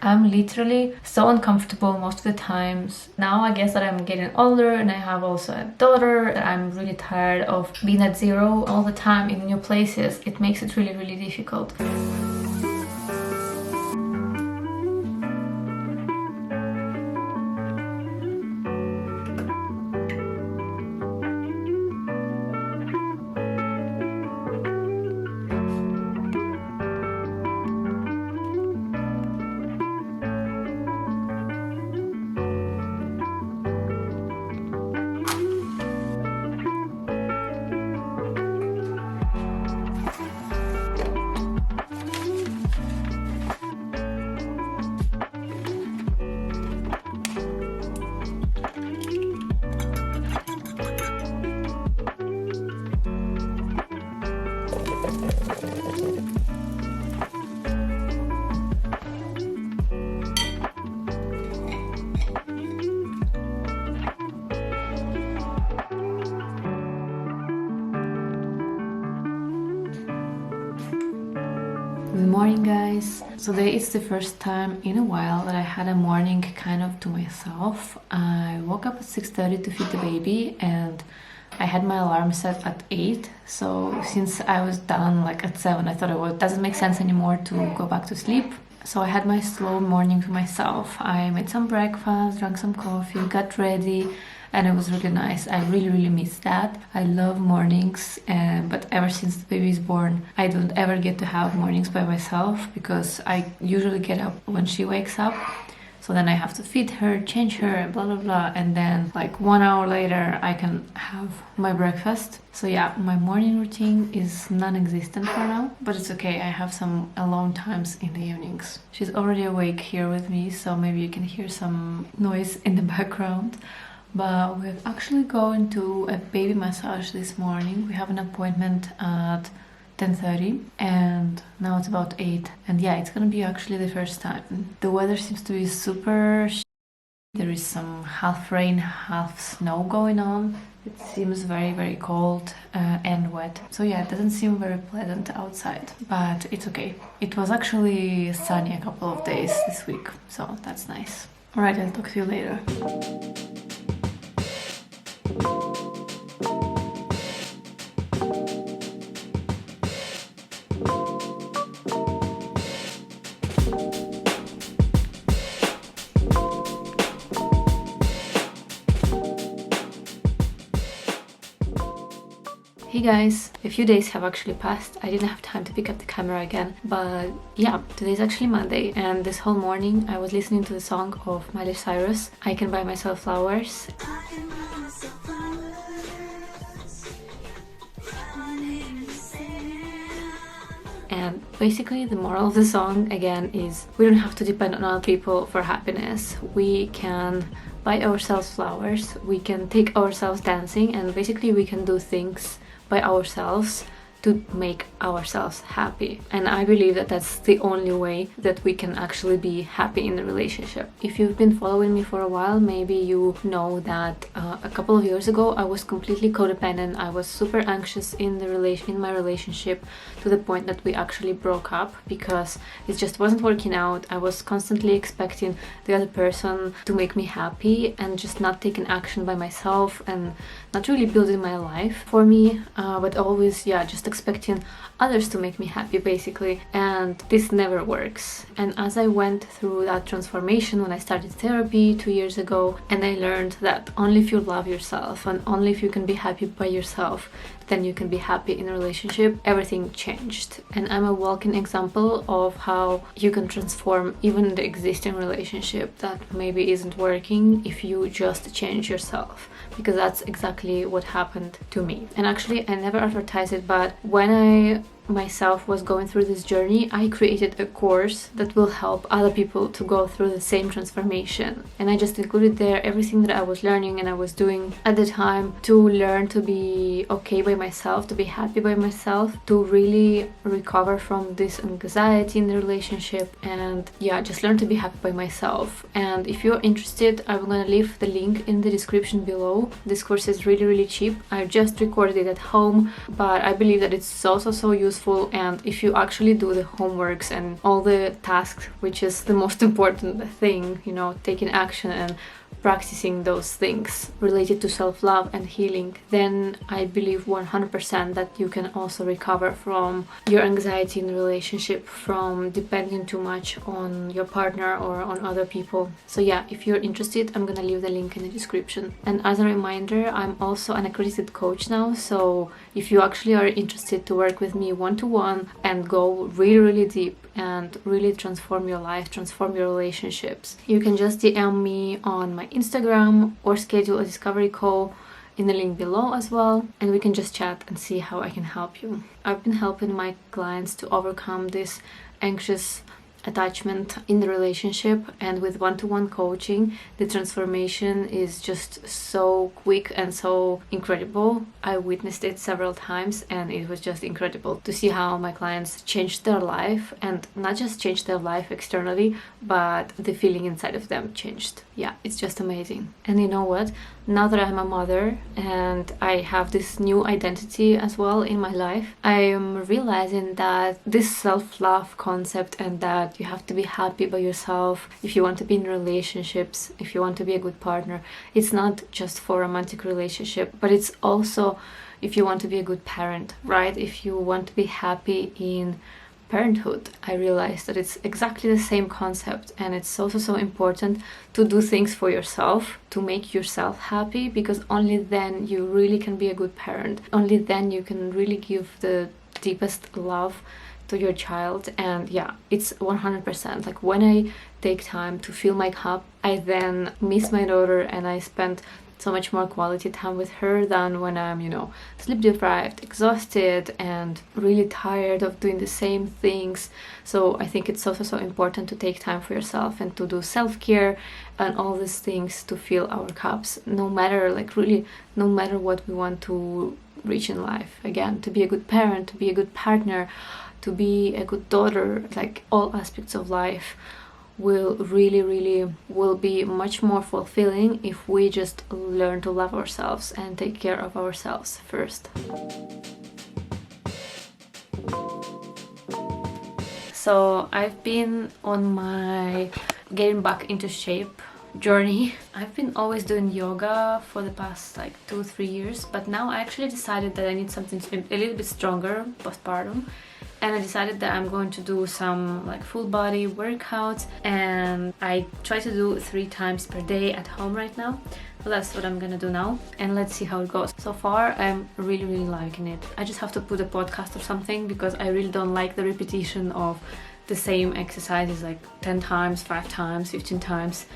I'm literally so uncomfortable most of the times. Now I guess that I'm getting older and I have also a daughter. I'm really tired of being at zero all the time in new places. It makes it really, really difficult. Good morning, guys. Today is the first time in a while that I had a morning kind of to myself. I woke up at 6:30 to feed the baby and I had my alarm set at 8. So since I was done like at 7, I thought it doesn't make sense anymore to go back to sleep. So I had my slow morning to myself. I made some breakfast, drank some coffee, got ready, and it was really nice. I really missed that. I love mornings, but ever since the baby is born, I don't ever get to have mornings by myself because I usually get up when she wakes up. So then I have to feed her, change her, blah blah blah, and then like 1 hour later I can have my breakfast. So yeah, my morning routine is non-existent for now, but it's okay. I have some alone times in the evenings. She's already awake here with me, so maybe you can hear some noise in the background. But we're actually going to a baby massage this morning. We have an appointment at 10:30 and now it's about 8, and yeah, it's gonna be actually the first time. The weather seems to be super there is some half rain, half snow going on. It seems very cold and wet. So yeah, it doesn't seem very pleasant outside, but it's okay. It was actually sunny a couple of days this week, so that's nice. Alright, I'll talk to you later. Hey guys, a few days have actually passed. I didn't have time to pick up the camera again, but yeah, today's actually Monday, and this whole morning I was listening to the song of Miley Cyrus, I Can Buy Myself Flowers. And basically the moral of the song again is we don't have to depend on other people for happiness. We can buy ourselves flowers, we can take ourselves dancing, and basically we can do things by ourselves to make ourselves happy. And I believe that that's the only way that we can actually be happy in a relationship. If you've been following me for a while, maybe you know that a couple of years ago I was completely codependent. I was super anxious in my relationship to the point that we actually broke up because it just wasn't working out. I was constantly expecting the other person to make me happy and just not taking action by myself and not really building my life for me, but always just expecting others to make me happy basically, and this never works. And as I went through that transformation when I started therapy 2 years ago, and I learned that only if you love yourself and only if you can be happy by yourself, then you can be happy in a relationship, everything changed. And I'm a walking example of how you can transform even the existing relationship that maybe isn't working if you just change yourself, because that's exactly what happened to me. And actually I never advertise it, but when I myself was going through this journey, I created a course that will help other people to go through the same transformation, and I just included there everything that I was learning and I was doing at the time to learn to be okay by myself, to be happy by myself, to really recover from this anxiety in the relationship, and just learn to be happy by myself. And if you're interested, I'm gonna leave the link in the description below. This course is really cheap. I just recorded it at home, but I believe that it's so useful successful, and if you actually do the homeworks and all the tasks, which is the most important thing, you know, taking action and practicing those things related to self-love and healing, then I believe 100% that you can also recover from your anxiety in the relationship, from depending too much on your partner or on other people. So yeah, if you're interested, I'm gonna leave the link in the description. And as a reminder, I'm also an accredited coach now, so if you actually are interested to work with me one-to-one and go really deep and really transform your life, transform your relationships, you can just DM me on my Instagram or schedule a discovery call in the link below as well, and we can just chat and see how I can help you. I've been helping my clients to overcome this anxious attachment in the relationship, and with one-to-one coaching the transformation is just so quick and so incredible. I witnessed it several times and it was just incredible to see how my clients changed their life, and not just changed their life externally, but the feeling inside of them changed. Yeah, it's just amazing. And you know what, now that I'm a mother and I have this new identity as well in my life, I am realizing that this self-love concept, and that you have to be happy by yourself if you want to be in relationships, if you want to be a good partner, it's not just for romantic relationship, but it's also if you want to be a good parent, right? If you want to be happy in parenthood. I realized that it's exactly the same concept, and it's also so important to do things for yourself, to make yourself happy, because only then you really can be a good parent. Only then you can really give the deepest love to your child. And yeah, it's 100%. Like when I take time to fill my cup, I then miss my daughter and I spend so much more quality time with her than when I'm, you know, sleep deprived, exhausted, and really tired of doing the same things. So I think it's also so important to take time for yourself and to do self-care and all these things to fill our cups, no matter, like really, no matter what we want to reach in life. Again, to be a good parent, to be a good partner, to be a good daughter, like all aspects of life will be much more fulfilling if we just learn to love ourselves and take care of ourselves first. So I've been on my getting back into shape journey. I've been always doing yoga for the past like 2-3 years, but now I actually decided that I need something a little bit stronger postpartum, and I decided that I'm going to do some like full body workouts, and I try to do 3 times per day at home right now. So that's what I'm gonna do now, and let's see how it goes. So far I'm really liking it. I just have to put a podcast or something, because I really don't like the repetition of the same exercises like 10 times, 5 times, 15 times.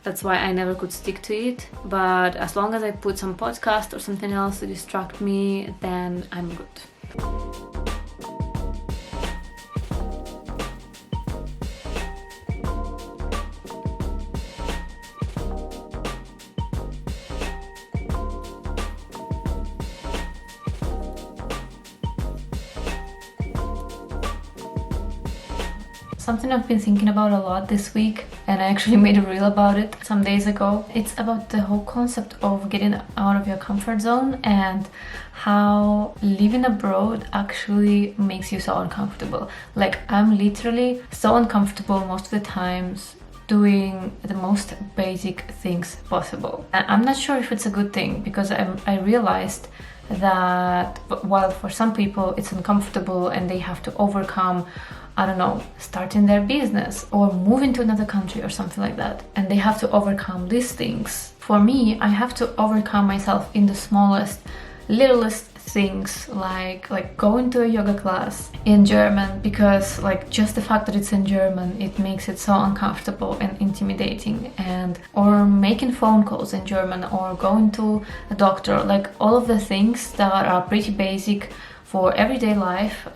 That's why I never could stick to it. But as long as I put some podcast or something else to distract me, then I'm good. Something I've been thinking about a lot this week, and I actually made a reel about it some days ago. It's about the whole concept of getting out of your comfort zone and how living abroad actually makes you so uncomfortable. Like, I'm literally so uncomfortable most of the times doing the most basic things possible. And I'm not sure if it's a good thing, because I realized that while for some people it's uncomfortable and they have to overcome, I don't know, starting their business or moving to another country or something like that, and they have to overcome these things. For me, I have to overcome myself in the smallest, littlest things, like going to a yoga class in German, because like just the fact that it's in German, it makes it so uncomfortable and intimidating, and or making phone calls in German, or going to a doctor, like all of the things that are pretty basic for everyday life,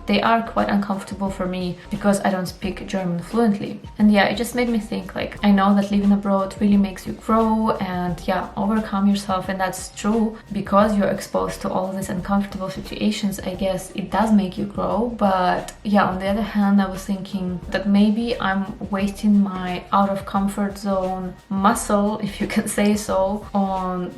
they are quite uncomfortable for me because I don't speak German fluently. And yeah, it just made me think, like, I know that living abroad really makes you grow and yeah, overcome yourself, and that's true, because you're exposed to all these uncomfortable situations. I guess it does make you grow. But yeah, on the other hand, I was thinking that maybe I'm wasting my out of comfort zone muscle, if you can say so, on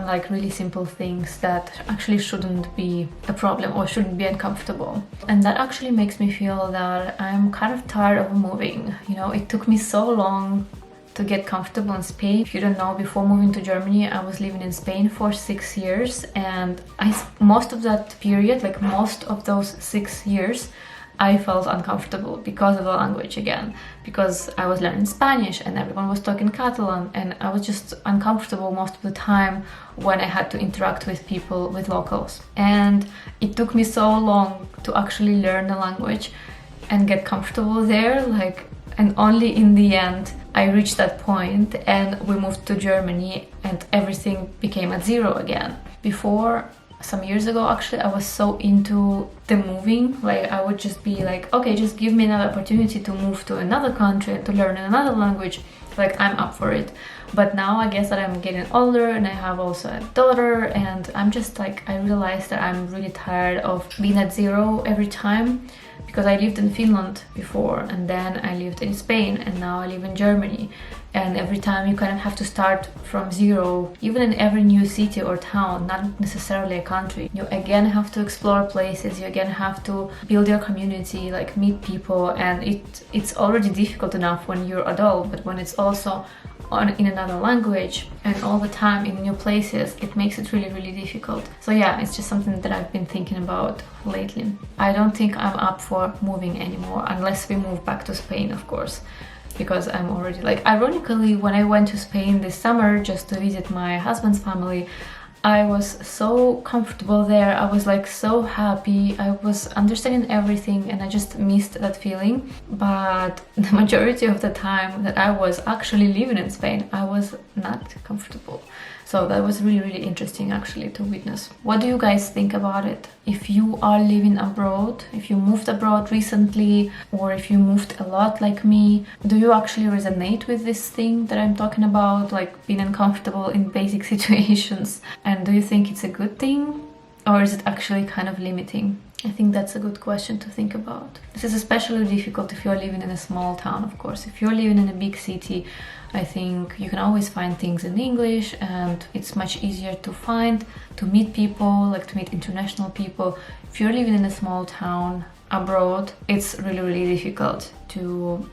like really simple things that actually shouldn't be a problem problem or shouldn't be uncomfortable. And that actually makes me feel that I'm kind of tired of moving. You know, it took me so long to get comfortable in Spain. If you don't know, before moving to Germany, I was living in Spain for 6 years, and most of that period, like most of those 6 years, I felt uncomfortable because of the language again, because I was learning Spanish and everyone was talking Catalan, and I was just uncomfortable most of the time when I had to interact with people, with locals. And it took me so long to actually learn the language and get comfortable there, and only in the end I reached that point and we moved to Germany and everything became at zero again. Before, some years ago actually, I was so into the moving, like I would just be like, okay, just give me another opportunity to move to another country and to learn another language, like I'm up for it. But now I guess that I'm getting older and I have also a daughter, and I'm just like, I realized that I'm really tired of being at zero every time, because I lived in Finland before, and then I lived in Spain, and now I live in Germany. And every time you kind of have to start from zero, even in every new city or town, not necessarily a country. You again have to explore places, you again have to build your community, like meet people, and it's already difficult enough when you're adult, but when it's also in another language and all the time in new places, it makes it really, really difficult. So yeah, it's just something that I've been thinking about lately. I don't think I'm up for moving anymore, unless we move back to Spain, of course, because I'm already, like, ironically, when I went to Spain this summer just to visit my husband's family, I was so comfortable there. I was like so happy. I was understanding everything and I just missed that feeling. But the majority of the time that I was actually living in Spain, I was not comfortable. So that was really, really interesting actually to witness. What do you guys think about it? If you are living abroad, if you moved abroad recently, or if you moved a lot like me, do you actually resonate with this thing that I'm talking about, like being uncomfortable in basic situations? And do you think it's a good thing, or is it actually kind of limiting? I think that's a good question to think about. This is especially difficult if you're living in a small town, of course. If you're living in a big city, I think you can always find things in English and it's much easier to meet people, like to meet international people. If you're living in a small town abroad, it's really, really difficult to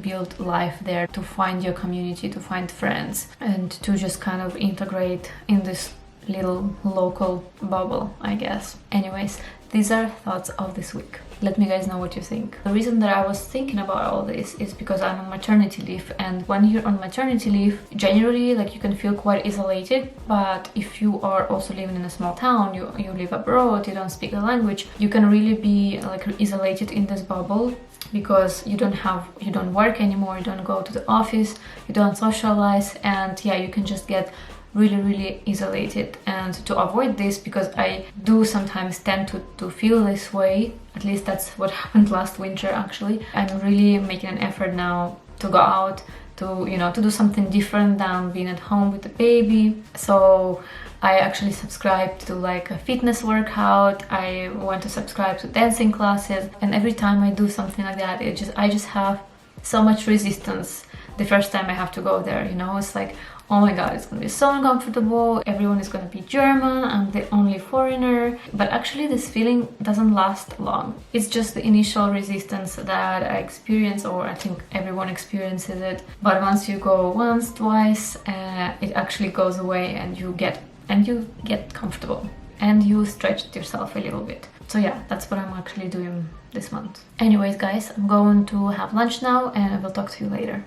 build life there, to find your community, to find friends, and to just kind of integrate in this little local bubble, I guess. Anyways, these are thoughts of this week. Let me guys know what you think. The reason that I was thinking about all this is because I'm on maternity leave, and when you're on maternity leave, generally, like, you can feel quite isolated. But if you are also living in a small town, you live abroad, you don't speak the language, you can really be like isolated in this bubble, because you don't work anymore, you don't go to the office, you don't socialize, and yeah, you can just get really, really isolated. And to avoid this, because I do sometimes tend to feel this way, at least that's what happened last winter actually, I'm really making an effort now to go out, to do something different than being at home with the baby. So I actually subscribed to like a fitness workout, I want to subscribe to dancing classes, and every time I do something like that, I just have so much resistance the first time I have to go there, it's like, oh my god, it's gonna be so uncomfortable, everyone is gonna be German, I'm the only foreigner. But actually this feeling doesn't last long. It's just the initial resistance that I experience, or I think everyone experiences it. But once you go once, twice, it actually goes away, and you get comfortable and you stretch yourself a little bit. So yeah, that's what I'm actually doing this month. Anyways guys, I'm going to have lunch now and I will talk to you later.